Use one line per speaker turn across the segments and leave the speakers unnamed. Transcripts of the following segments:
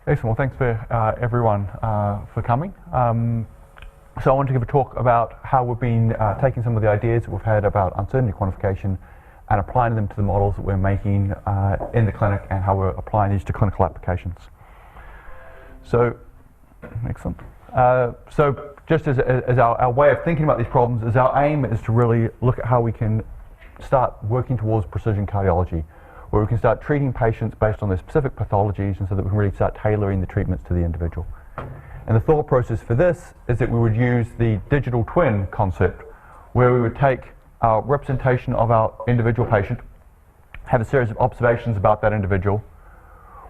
Excellent. Well, thanks for everyone for coming. So I wanted to give a talk about how we've been taking some of the ideas that we've had about uncertainty quantification and applying them to the models that we're making in the clinic and how we're applying these to clinical applications. So, excellent. So just as our way of thinking about these problems, is our aim is to really look at how we can start working towards precision cardiology, where we can start treating patients based on their specific pathologies, and so that we can really start tailoring the treatments to the individual. And the thought process for this is that we would use the digital twin concept, where we would take our representation of our individual patient, have a series of observations about that individual.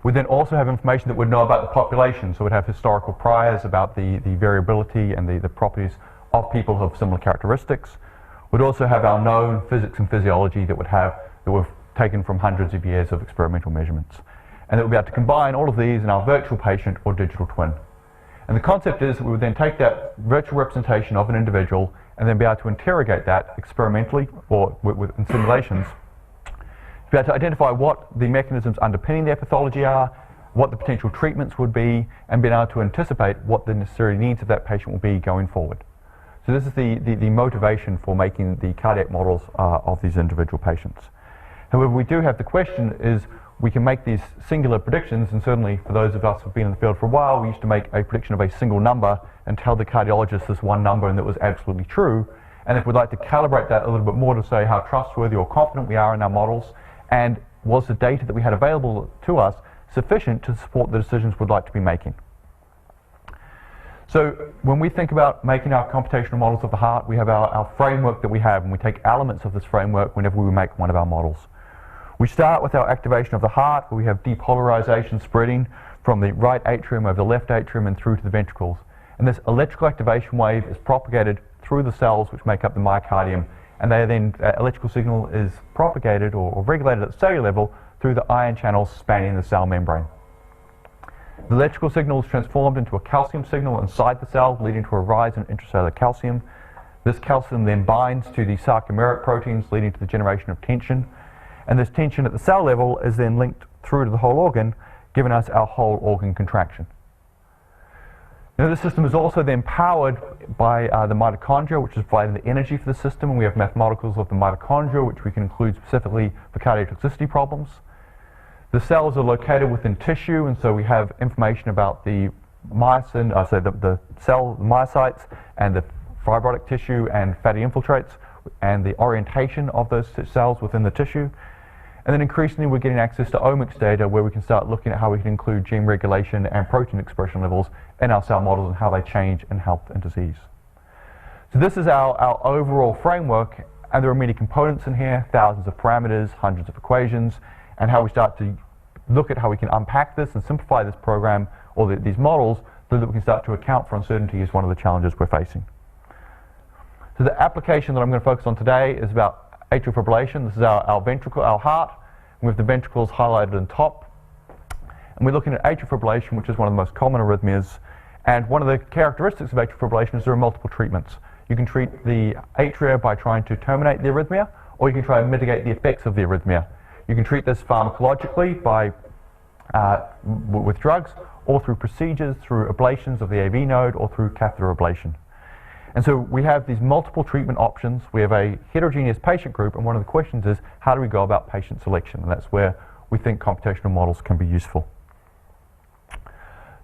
We'd then also have information that we'd know about the population, so we'd have historical priors about the variability and the properties of people who have similar characteristics. We'd also have our known physics and physiology that we've taken from hundreds of years of experimental measurements. And that we'll be able to combine all of these in our virtual patient or digital twin. And the concept is that we would then take that virtual representation of an individual and then be able to interrogate that experimentally or in simulations, to be able to identify what the mechanisms underpinning their pathology are, what the potential treatments would be, and being able to anticipate what the necessary needs of that patient will be going forward. So this is the motivation for making the cardiac models of these individual patients. However, we do have the question is, we can make these singular predictions, and certainly for those of us who've been in the field for a while, we used to make a prediction of a single number and tell the cardiologist this one number and that was absolutely true. And if we'd like to calibrate that a little bit more to say how trustworthy or confident we are in our models, and was the data that we had available to us sufficient to support the decisions we'd like to be making. So when we think about making our computational models of the heart, we have our framework that we have, and we take elements of this framework whenever we make one of our models. We start with our activation of the heart, where we have depolarization spreading from the right atrium over the left atrium and through to the ventricles. And this electrical activation wave is propagated through the cells which make up the myocardium, and electrical signal is propagated or regulated at the cellular level through the ion channels spanning the cell membrane. The electrical signal is transformed into a calcium signal inside the cell, leading to a rise in intracellular calcium. This calcium then binds to the sarcomeric proteins, leading to the generation of tension. And this tension at the cell level is then linked through to the whole organ, giving us our whole organ contraction. Now, this system is also then powered by the mitochondria, which is providing the energy for the system, and we have mathematicals of the mitochondria, which we can include specifically for cardiotoxicity problems. The cells are located within tissue, and so we have information about the myosin, the myocytes, and the fibrotic tissue and fatty infiltrates, and the orientation of those cells within the tissue. And then increasingly we're getting access to omics data, where we can start looking at how we can include gene regulation and protein expression levels in our cell models and how they change in health and disease. So this is our overall framework, and there are many components in here, thousands of parameters, hundreds of equations, and how we start to look at how we can unpack this and simplify this program or these models so that we can start to account for uncertainty is one of the challenges we're facing. So the application that I'm going to focus on today is about atrial fibrillation. This is our ventricle, our heart, with the ventricles highlighted on top. And we're looking at atrial fibrillation, which is one of the most common arrhythmias. And one of the characteristics of atrial fibrillation is there are multiple treatments. You can treat the atria by trying to terminate the arrhythmia, or you can try and mitigate the effects of the arrhythmia. You can treat this pharmacologically by with drugs, or through procedures, through ablations of the AV node, or through catheter ablation. And so we have these multiple treatment options. We have a heterogeneous patient group, and one of the questions is, how do we go about patient selection? And that's where we think computational models can be useful.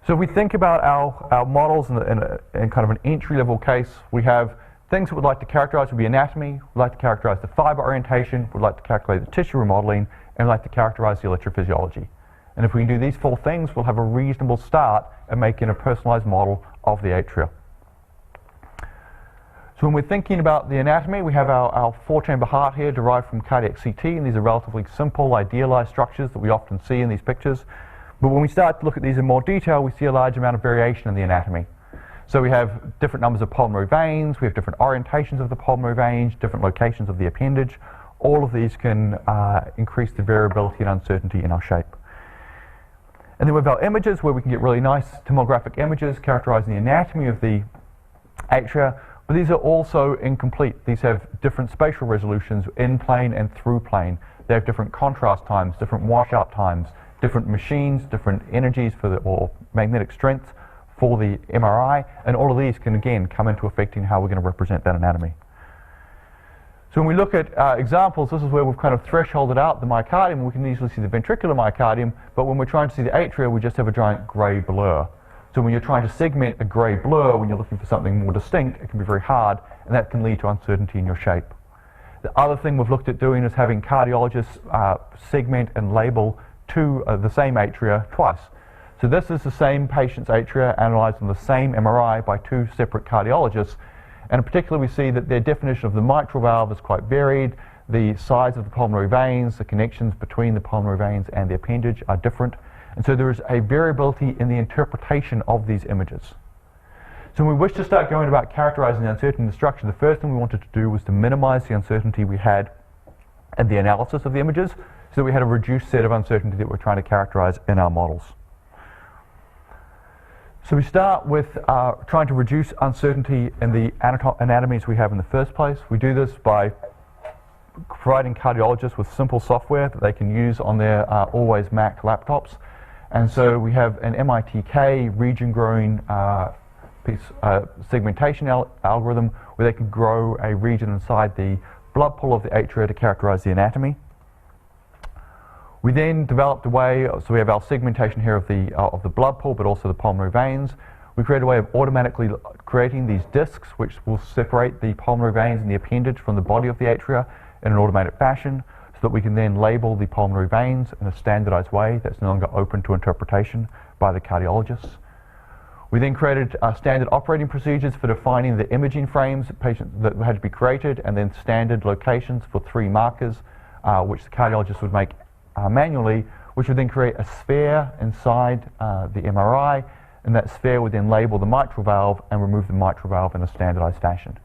So if we think about our models in kind of an entry-level case, we have things that we'd like to characterize would be anatomy, we'd like to characterize the fiber orientation, we'd like to calculate the tissue remodeling, and we'd like to characterize the electrophysiology. And if we can do these 4 things, we'll have a reasonable start at making a personalized model of the atria. So when we're thinking about the anatomy, we have our 4-chamber heart here derived from cardiac CT, and these are relatively simple, idealized structures that we often see in these pictures. But when we start to look at these in more detail, we see a large amount of variation in the anatomy. So we have different numbers of pulmonary veins, we have different orientations of the pulmonary veins, different locations of the appendage. All of these can increase the variability and uncertainty in our shape. And then we have our images, where we can get really nice tomographic images characterizing the anatomy of the atria. But these are also incomplete. These have different spatial resolutions in plane and through plane. They have different contrast times, different washout times, different machines, different energies for or magnetic strength for the MRI, and all of these can again come into affecting how we're going to represent that anatomy. So when we look at examples, this is where we've kind of thresholded out the myocardium. We can easily see the ventricular myocardium, but when we're trying to see the atria, we just have a giant grey blur. So when you're trying to segment a grey blur, when you're looking for something more distinct, it can be very hard, and that can lead to uncertainty in your shape. The other thing we've looked at doing is having cardiologists segment and label the same atria twice. So this is the same patient's atria analysed on the same MRI by two separate cardiologists. And in particular, we see that their definition of the mitral valve is quite varied. The size of the pulmonary veins, the connections between the pulmonary veins and the appendage are different. And so there is a variability in the interpretation of these images. So when we wish to start going about characterizing the uncertainty in the structure, the first thing we wanted to do was to minimize the uncertainty we had in the analysis of the images, so that we had a reduced set of uncertainty that we're trying to characterize in our models. So we start with trying to reduce uncertainty in the anatomies we have in the first place. We do this by providing cardiologists with simple software that they can use on their Always Mac laptops. And so we have an MITK region growing segmentation algorithm where they can grow a region inside the blood pool of the atria to characterize the anatomy. We then developed a way, so we have our segmentation here of the blood pool, but also the pulmonary veins. We created a way of automatically creating these discs, which will separate the pulmonary veins and the appendage from the body of the atria in an automated fashion, so that we can then label the pulmonary veins in a standardized way that's no longer open to interpretation by the cardiologists. We then created standard operating procedures for defining the imaging frames that had to be created, and then standard locations for 3 markers, which the cardiologist would make manually, which would then create a sphere inside the MRI, and that sphere would then label the mitral valve and remove the mitral valve in a standardized fashion.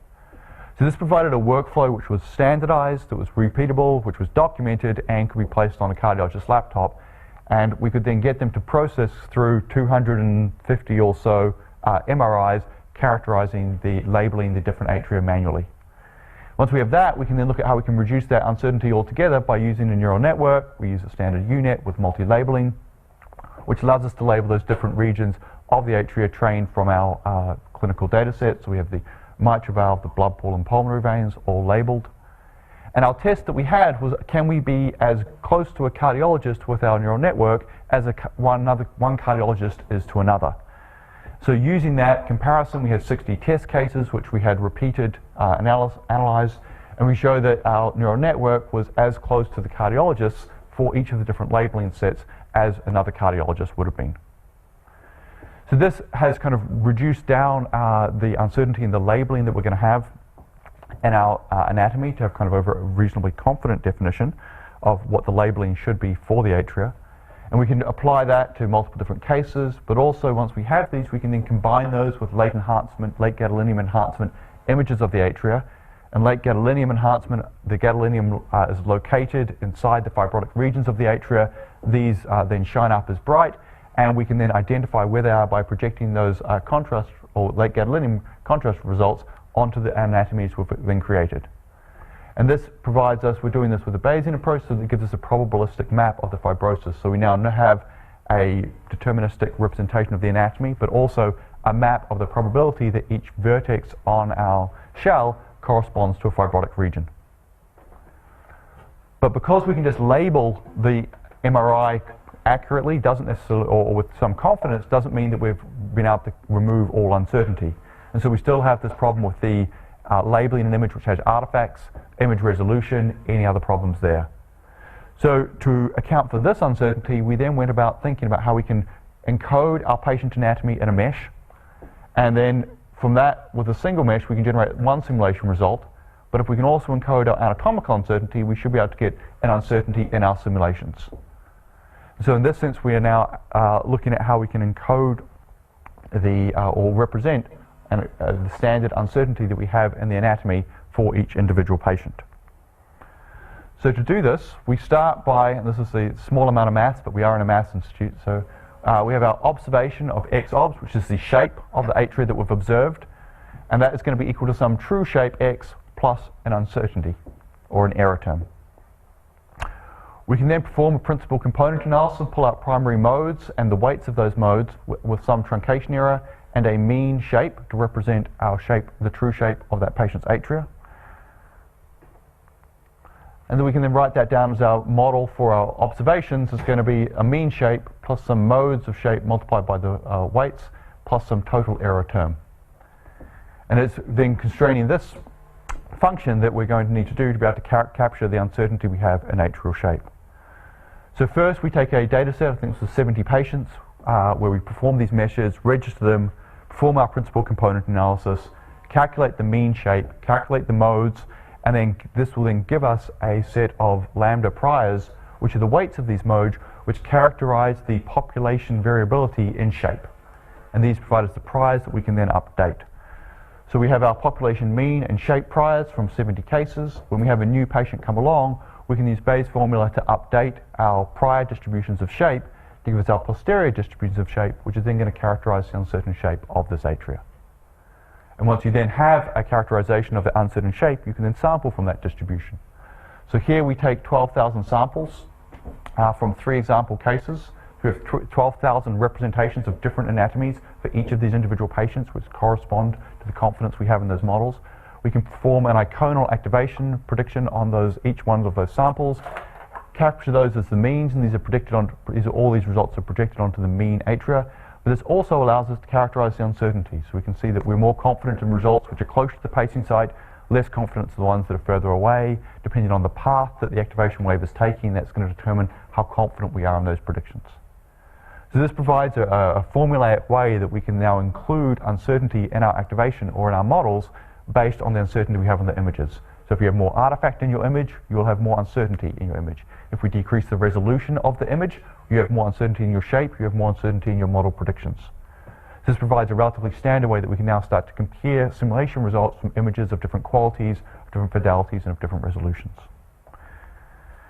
So this provided a workflow which was standardized, that was repeatable, which was documented, and could be placed on a cardiologist's laptop, and we could then get them to process through 250 or so MRIs characterizing labeling the different atria manually. Once we have that, we can then look at how we can reduce that uncertainty altogether by using a neural network. We use a standard UNet with multi-labeling, which allows us to label those different regions of the atria trained from our clinical data set. So we have the mitral valve, the blood pool, and pulmonary veins all labeled. And our test that we had was, can we be as close to a cardiologist with our neural network as one cardiologist is to another? So using that comparison, we had 60 test cases, which we had repeated analyzed, and we showed that our neural network was as close to the cardiologists for each of the different labeling sets as another cardiologist would have been. So this has kind of reduced down the uncertainty in the labeling that we're going to have in our anatomy to have kind of a reasonably confident definition of what the labeling should be for the atria. And we can apply that to multiple different cases, but also once we have these, we can then combine those with late gadolinium enhancement images of the atria. And late gadolinium enhancement, the gadolinium is located inside the fibrotic regions of the atria. These then shine up as bright, and we can then identify where they are by projecting those contrast or late gadolinium contrast results onto the anatomies we've then created. And this provides us, we're doing this with a Bayesian approach, so that gives us a probabilistic map of the fibrosis. So we now have a deterministic representation of the anatomy, but also a map of the probability that each vertex on our shell corresponds to a fibrotic region. But because we can just label the MRI accurately, doesn't necessarily, or with some confidence, doesn't mean that we've been able to remove all uncertainty. And so we still have this problem with the labeling an image which has artifacts, image resolution, any other problems there. So to account for this uncertainty, we then went about thinking about how we can encode our patient anatomy in a mesh, and then from that, with a single mesh, we can generate one simulation result. But if we can also encode our anatomical uncertainty, we should be able to get an uncertainty in our simulations. So in this sense, we are now looking at how we can encode or represent the standard uncertainty that we have in the anatomy for each individual patient. So to do this, we start by, and this is a small amount of maths, but we are in a maths institute, so we have our observation of x-obs, which is the shape of the atria that we've observed, and that is going to be equal to some true shape x plus an uncertainty, or an error term. We can then perform a principal component analysis, pull out primary modes and the weights of those modes with some truncation error and a mean shape to represent our shape, the true shape of that patient's atria. And then we can then write that down as our model for our observations. It's going to be a mean shape plus some modes of shape multiplied by the weights plus some total error term. And it's then constraining this function that we're going to need to do to be able to capture the uncertainty we have in atrial shape. So first we take a data set, I think this is 70 patients, where we perform these measures, register them, perform our principal component analysis, calculate the mean shape, calculate the modes, and then this will then give us a set of lambda priors, which are the weights of these modes, which characterize the population variability in shape. And these provide us the priors that we can then update. So we have our population mean and shape priors from 70 cases. When we have a new patient come along, we can use Bayes' formula to update our prior distributions of shape to give us our posterior distributions of shape, which is then going to characterize the uncertain shape of this atria. And once you then have a characterization of the uncertain shape, you can then sample from that distribution. So here we take 12,000 samples from 3 example cases. We have 12,000 representations of different anatomies for each of these individual patients, which correspond to the confidence we have in those models. We can perform an iconal activation prediction on each one of those samples, capture those as the means, and all these results are projected onto the mean atria. But this also allows us to characterize the uncertainty. So we can see that we're more confident in results which are close to the pacing site, less confident in the ones that are further away. Depending on the path that the activation wave is taking, that's going to determine how confident we are in those predictions. So this provides a formulaic way that we can now include uncertainty in our activation or in our models based on the uncertainty we have in the images. So if you have more artifact in your image, you will have more uncertainty in your image. If we decrease the resolution of the image, you have more uncertainty in your shape, you have more uncertainty in your model predictions. This provides a relatively standard way that we can now start to compare simulation results from images of different qualities, of different fidelities, and of different resolutions.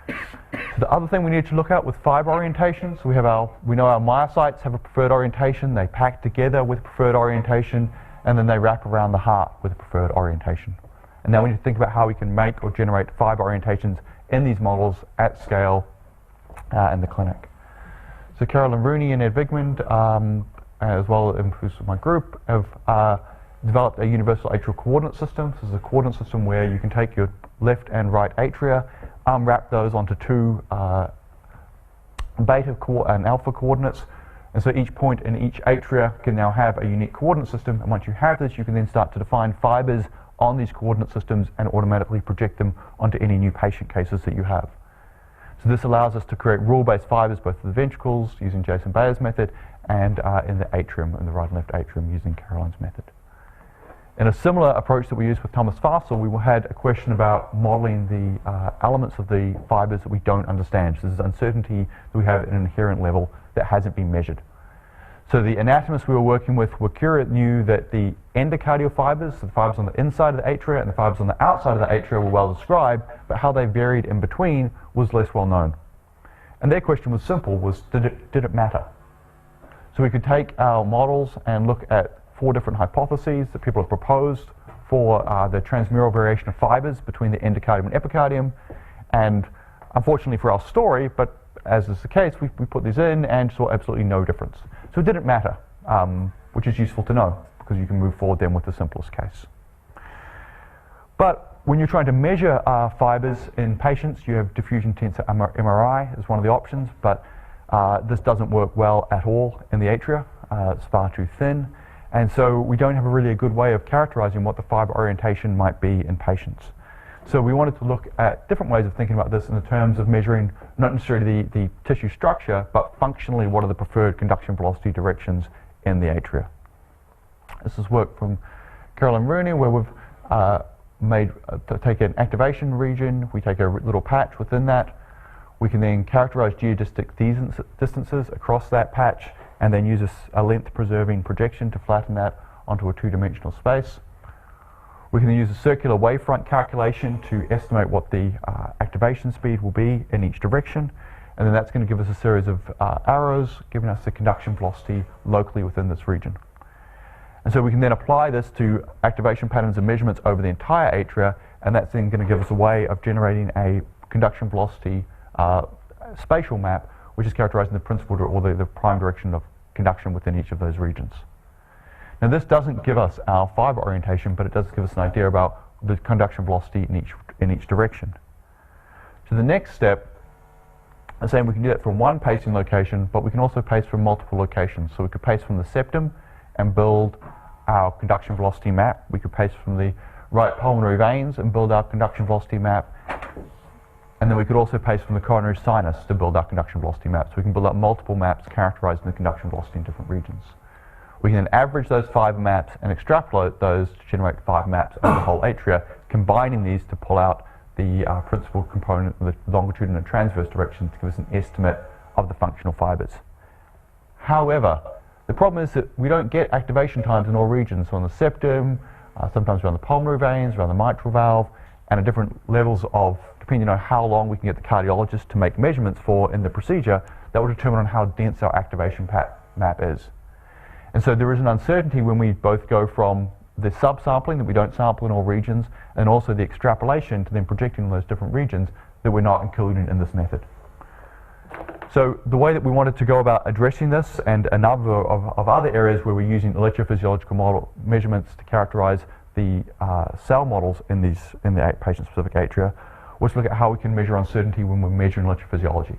So the other thing we need to look at with fiber orientation, so we know our myocytes have a preferred orientation, they pack together with preferred orientation, and then they wrap around the heart with a preferred orientation. And now we need to think about how we can make or generate fiber orientations in these models at scale in the clinic. So Carolyn Rooney and Ed Vigmund, as well as my group, have developed a universal atrial coordinate system. This is a coordinate system where you can take your left and right atria, unwrap those onto 2 beta and alpha coordinates. And so each point in each atria can now have a unique coordinate system. And once you have this, you can then start to define fibers on these coordinate systems and automatically project them onto any new patient cases that you have. So this allows us to create rule-based fibers both in the ventricles using Jason Bayer's method and in the atrium, in the right and left atrium using Caroline's method. In a similar approach that we used with Thomas Fassel, we had a question about modeling the elements of the fibers that we don't understand. So this is uncertainty that we have at an inherent level that hasn't been measured. So the anatomists we were working with knew that the endocardial fibers, so the fibers on the inside of the atria and the fibers on the outside of the atria were well described, but how they varied in between was less well known. And their question was simple, did it matter? So we could take our models and look at 4 different hypotheses that people have proposed for the transmural variation of fibers between the endocardium and epicardium. And unfortunately for our story, but as is the case, we put these in and saw absolutely no difference. So it didn't matter, which is useful to know because you can move forward then with the simplest case. But when you're trying to measure fibers in patients, you have diffusion tensor MRI as one of the options, but this doesn't work well at all in the atria. It's far too thin. And so we don't have a good way of characterizing what the fiber orientation might be in patients. So we wanted to look at different ways of thinking about this in the terms of measuring not necessarily the tissue structure, but functionally what are the preferred conduction velocity directions in the atria. This is work from Carolyn Rooney, where we've take an activation region, we take a little patch within that, we can then characterize geodesic distances across that patch, and then use a length-preserving projection to flatten that onto a 2-dimensional space. We can then use a circular wavefront calculation to estimate what the activation speed will be in each direction, and then that's going to give us a series of arrows giving us the conduction velocity locally within this region. And so we can then apply this to activation patterns and measurements over the entire atria, and that's then going to give us a way of generating a conduction velocity spatial map, which is characterizing the principal or the prime direction of conduction within each of those regions. Now this doesn't give us our fiber orientation, but it does give us an idea about the conduction velocity in each direction. So the next step is saying we can do that from one pacing location, but we can also pace from multiple locations. So we could pace from the septum and build our conduction velocity map. We could pace from the right pulmonary veins and build our conduction velocity map. And then we could also pace from the coronary sinus to build our conduction velocity map. So we can build up multiple maps characterizing the conduction velocity in different regions. We can then average those 5 maps and extrapolate those to generate 5 maps over the whole atria, combining these to pull out the principal component of the longitudinal and transverse direction to give us an estimate of the functional fibers. However, the problem is that we don't get activation times in all regions. So on the septum, sometimes around the pulmonary veins, around the mitral valve, and at different levels of, depending on how long we can get the cardiologist to make measurements for in the procedure, that will determine on how dense our activation map is. And so there is an uncertainty when we both go from the subsampling that we don't sample in all regions, and also the extrapolation to then projecting in those different regions that we're not including in this method. So the way that we wanted to go about addressing this, and a number of other areas where we're using electrophysiological model measurements to characterize the cell models in the patient-specific atria, was to look at how we can measure uncertainty when we're measuring electrophysiology.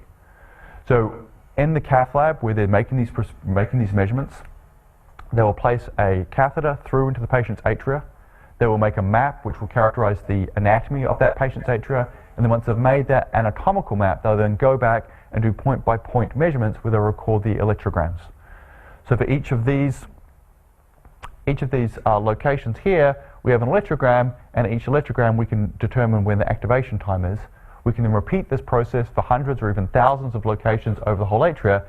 So in the cath lab, where they're making these measurements, they will place a catheter through into the patient's atria. They will make a map which will characterize the anatomy of that patient's atria, and then once they've made that anatomical map, they'll then go back and do point-by-point measurements where they'll record the electrograms. So for each of these locations here, we have an electrogram, and each electrogram we can determine when the activation time is. We can then repeat this process for hundreds or even thousands of locations over the whole atria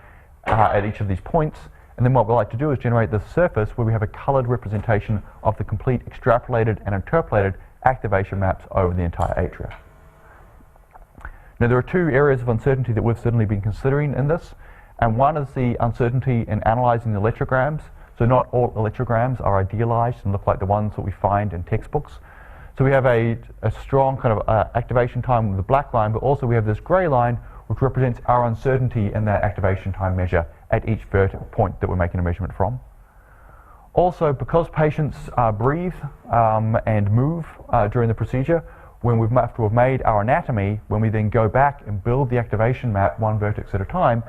at each of these points. And then what we like to do is generate this surface where we have a colored representation of the complete extrapolated and interpolated activation maps over the entire atria. Now there are 2 areas of uncertainty that we've certainly been considering in this, and one is the uncertainty in analyzing the electrograms. So not all electrograms are idealized and look like the ones that we find in textbooks. So we have a strong kind of activation time with the black line, but also we have this gray line which represents our uncertainty in that activation time measure at each point that we're making a measurement from. Also, because patients breathe and move during the procedure, when after we've made our anatomy, when we then go back and build the activation map one vertex at a time,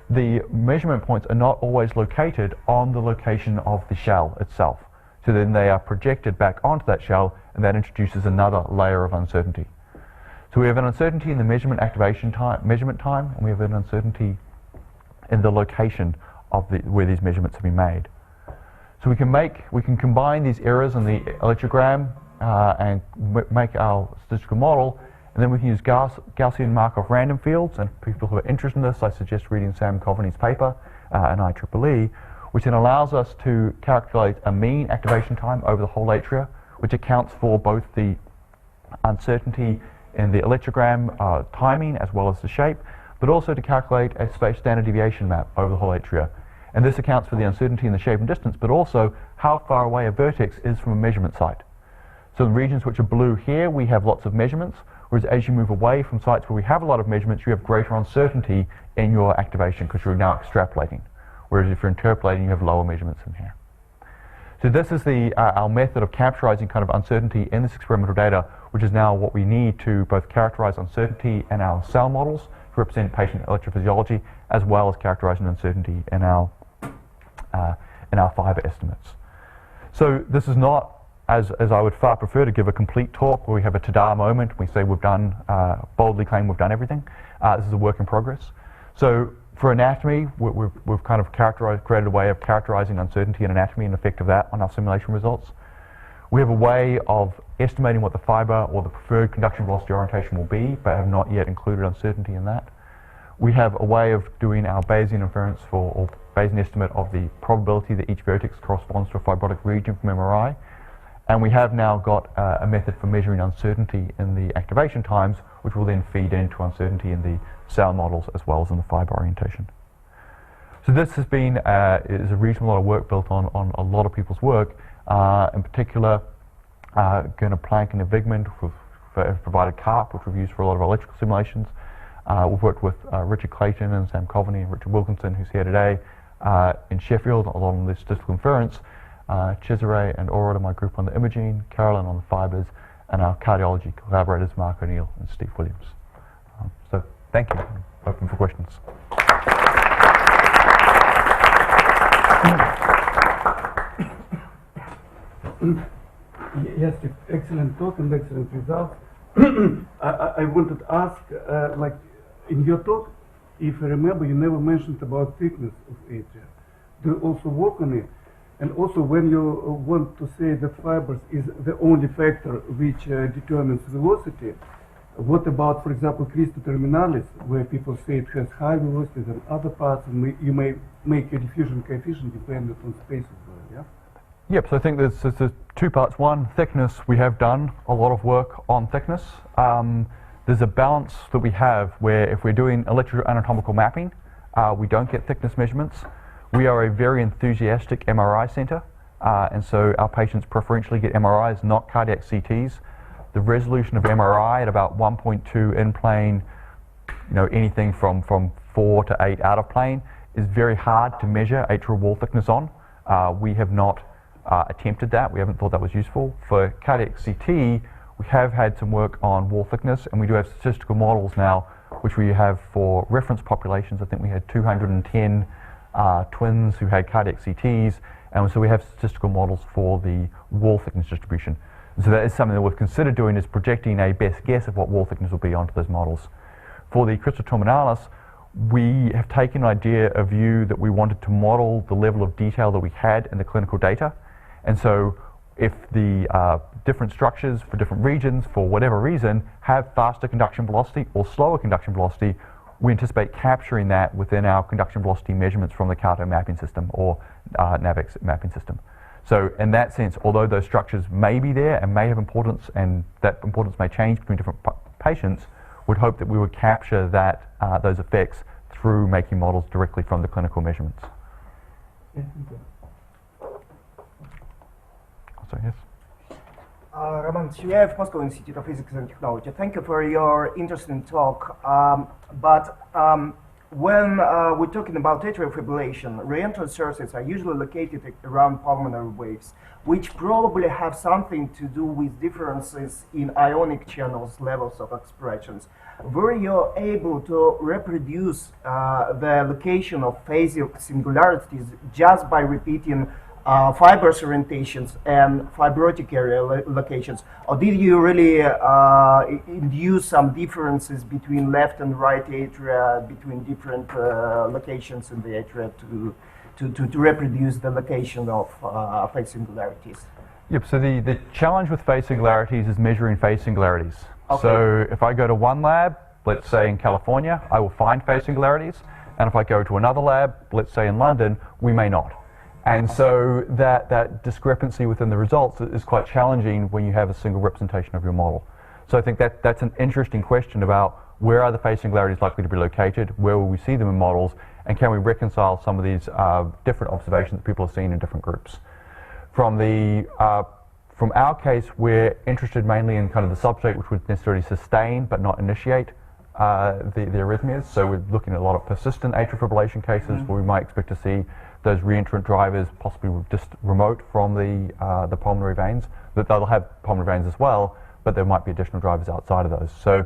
the measurement points are not always located on the location of the shell itself. So then they are projected back onto that shell, and that introduces another layer of uncertainty. So we have an uncertainty in the measurement time, and we have an uncertainty in the location of where these measurements have been made. So we can combine these errors in the electrogram and make our statistical model, and then we can use Gaussian Markov random fields. And people who are interested in this, I suggest reading Sam Coveney's paper in IEEE, which then allows us to calculate a mean activation time over the whole atria, which accounts for both the uncertainty in the electrogram timing as well as the shape, but also to calculate a space standard deviation map over the whole atria. And this accounts for the uncertainty in the shape and distance, but also how far away a vertex is from a measurement site. So in regions which are blue here, we have lots of measurements, whereas as you move away from sites where we have a lot of measurements, you have greater uncertainty in your activation because you're now extrapolating. Whereas if you're interpolating, you have lower measurements in here. So this is our method of characterizing kind of uncertainty in this experimental data, which is now what we need to both characterize uncertainty in our cell models to represent patient electrophysiology, as well as characterizing uncertainty in our fiber estimates. So this is not, as I would far prefer to give a complete talk where we have a ta-da moment, we say we've done, boldly claim we've done everything. This is a work in progress. So for anatomy, we've kind of created a way of characterizing uncertainty in anatomy and the effect of that on our simulation results. We have a way of estimating what the fiber or the preferred conduction velocity orientation will be, but have not yet included uncertainty in that. We have a way of doing our Bayesian inference or Bayesian estimate of the probability that each vertex corresponds to a fibrotic region from MRI. And we have now got a method for measuring uncertainty in the activation times, which will then feed into uncertainty in the cell models as well as in the fiber orientation. So this has been is a reasonable lot of work built on a lot of people's work. In particular, Gunnar Planck and Wigman have provided CARP, which we've used for a lot of electrical simulations. We've worked with Richard Clayton and Sam Coveney and Richard Wilkinson, who's here today, in Sheffield, along with statistical inference. Cesare and Aura are my group on the imaging, Carolyn on the fibers, and our cardiology collaborators, Mark O'Neill and Steve Williams. So thank you. Open for questions.
Yes, excellent talk and excellent results. I wanted to ask, like in your talk, if I remember, you never mentioned about thickness of atria. Do you also work on it? And also, when you want to say that fibers is the only factor which determines velocity, what about, for example, crista terminalis, where people say it has high velocity than other parts, and you may make a diffusion coefficient dependent on space as well, yeah?
Yep, so I think there's two parts. One, thickness, we have done a lot of work on thickness. There's a balance that we have where if we're doing electroanatomical mapping, we don't get thickness measurements. We are a very enthusiastic MRI center, and so our patients preferentially get MRIs, not cardiac CTs. The resolution of MRI at about 1.2 in plane, anything from 4 to 8 out of plane, is very hard to measure atrial wall thickness on. We have not attempted that. We haven't thought that was useful. For cardiac CT, we have had some work on wall thickness, and we do have statistical models now, which we have for reference populations. I think we had 210 twins who had cardiac CTs, and so we have statistical models for the wall thickness distribution. And so that is something that we've considered doing, is projecting a best guess of what wall thickness will be onto those models. For the crista terminalis, we have taken an idea, a view that we wanted to model the level of detail that we had in the clinical data. And so if the different structures for different regions, for whatever reason, have faster conduction velocity or slower conduction velocity, we anticipate capturing that within our conduction velocity measurements from the CARTO mapping system or NAVEX mapping system. So in that sense, although those structures may be there and may have importance, and that importance may change between different patients, we'd hope that we would capture that those effects through making models directly from the clinical measurements.
Yeah, thank you.
So yes.
Roman Tshuyev, Moscow Institute of Physics and Technology. Thank you for your interesting talk. When we're talking about atrial fibrillation, reentrant sources are usually located around pulmonary waves, which probably have something to do with differences in ionic channels levels of expressions. Were you able to reproduce the location of phasic singularities just by repeating fibrous orientations and fibrotic area locations, or did you really induce some differences between left and right atria, between different locations in the atria to reproduce the location of phase singularities?
Yep, so the challenge with phase singularities is measuring phase singularities.
Okay.
So if I go to one lab, let's say in California, I will find phase singularities, and if I go to another lab, let's say in London, we may not. And so that discrepancy within the results is quite challenging when you have a single representation of your model. So I think that's an interesting question about where are the phase singularities likely to be located, where will we see them in models, and can we reconcile some of these different observations that people are seeing in different groups. From our case, we're interested mainly in kind of the substrate which would necessarily sustain but not initiate the arrhythmias. So we're looking at a lot of persistent atrial fibrillation cases where we might expect to see those reentrant drivers possibly just remote from the pulmonary veins. That they'll have pulmonary veins as well, but there might be additional drivers outside of those. So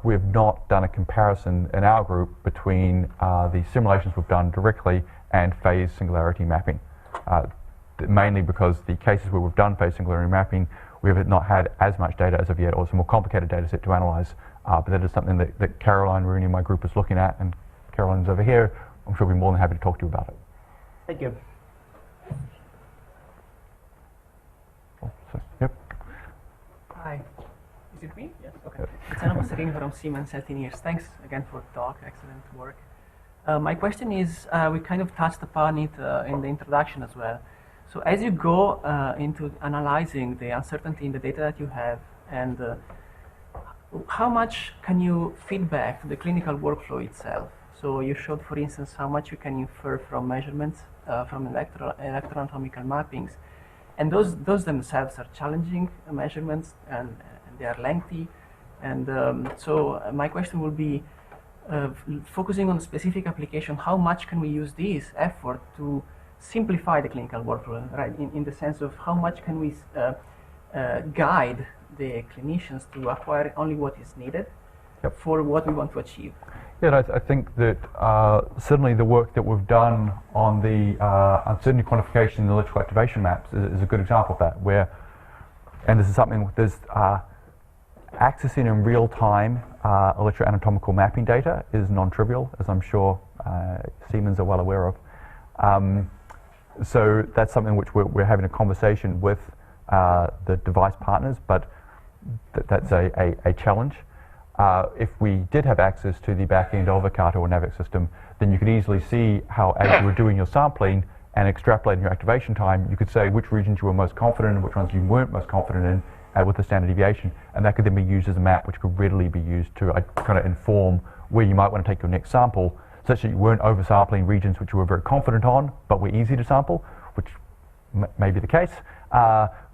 we've not done a comparison in our group between the simulations we've done directly and phase singularity mapping. Mainly because the cases where we've done phase singularity mapping, we have not had as much data as of yet, or it's a more complicated data set to analyze. But that is something that Caroline Rooney and my group is looking at, and Caroline's over here. I'm sure we'll be more than happy to talk to you about it.
Thank you.
So, yep.
Hi. Is it me? Yes. Okay. It's Anna Masserini from Siemens 13 years. Thanks again for the talk. Excellent work. My question is, we kind of touched upon it in the introduction as well. So as you go into analyzing the uncertainty in the data that you have, and how much can you feedback the clinical workflow itself? So you showed, for instance, how much you can infer from measurements from electroanatomical mappings, and those themselves are challenging measurements, and they are lengthy. And so my question will be, focusing on a specific application, how much can we use this effort to simplify the clinical workflow, right? In the sense of how much can we guide the clinicians to acquire only what is needed for what we want to achieve.
Yeah, and I think that certainly the work that we've done on the uncertainty quantification and the electrical activation maps is a good example of that, where, and this is something, there's accessing in real time electroanatomical mapping data is non-trivial, as I'm sure Siemens are well aware of. So that's something which we're having a conversation with the device partners, but that's a challenge. If we did have access to the back end of a CARTO or NAVIC system, then you could easily see how, as you were doing your sampling and extrapolating your activation time, you could say which regions you were most confident in and which ones you weren't most confident in with the standard deviation, and that could then be used as a map which could readily be used to kind of inform where you might want to take your next sample, such that you weren't oversampling regions which you were very confident on but were easy to sample, which may be the case,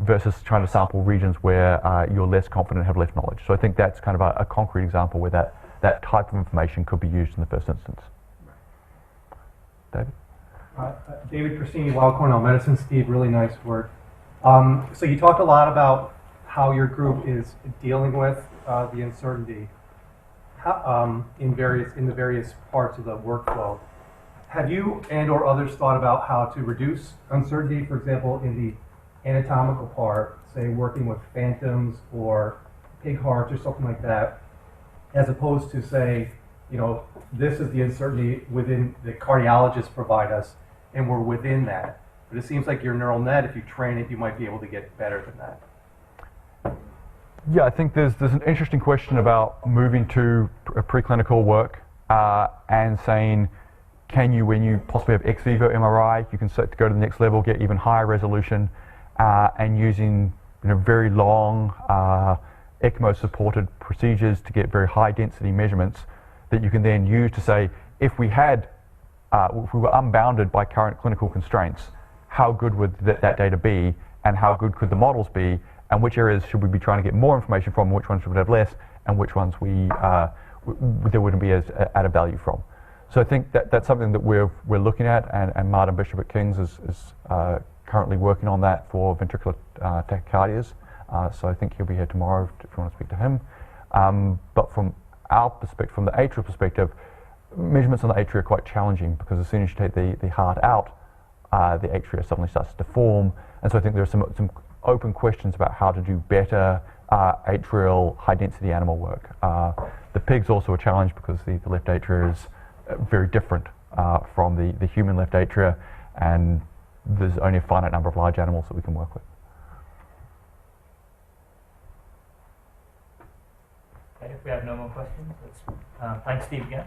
versus trying to sample regions where you're less confident and have less knowledge. So I think that's kind of a concrete example where that type of information could be used in the first instance. David?
David Corsini, Weill Cornell Medicine. Steve, really nice work. So you talked a lot about how your group is dealing with the uncertainty in the various parts of the workflow. Have you and or others thought about how to reduce uncertainty, for example, in the anatomical part, say working with phantoms or pig hearts or something like that, as opposed to say, this is the uncertainty within the cardiologists provide us, and we're within that. But it seems like your neural net, if you train it, you might be able to get better than that.
Yeah, I think there's an interesting question about moving to preclinical work and saying, can you, when you possibly have ex vivo MRI, you can start to go to the next level, get even higher resolution, and using very long ECMO-supported procedures to get very high density measurements that you can then use to say, if we were unbounded by current clinical constraints, how good would that data be, and how good could the models be, and which areas should we be trying to get more information from, which ones should we have less, and which ones there wouldn't be as added value from. So I think that's something that we're looking at, and Martin Bishop at King's is currently working on that for ventricular tachycardias. So I think he'll be here tomorrow if you want to speak to him. But from our perspective, from the atrial perspective, measurements on the atria are quite challenging, because as soon as you take the heart out, the atria suddenly starts to deform. And so I think there are some open questions about how to do better atrial high-density animal work. The pig's also a challenge because the left atria is very different from the human left atria, and there's only a finite number of large animals that we can work with.
Okay, if we have no more questions, let's thanks Steve again.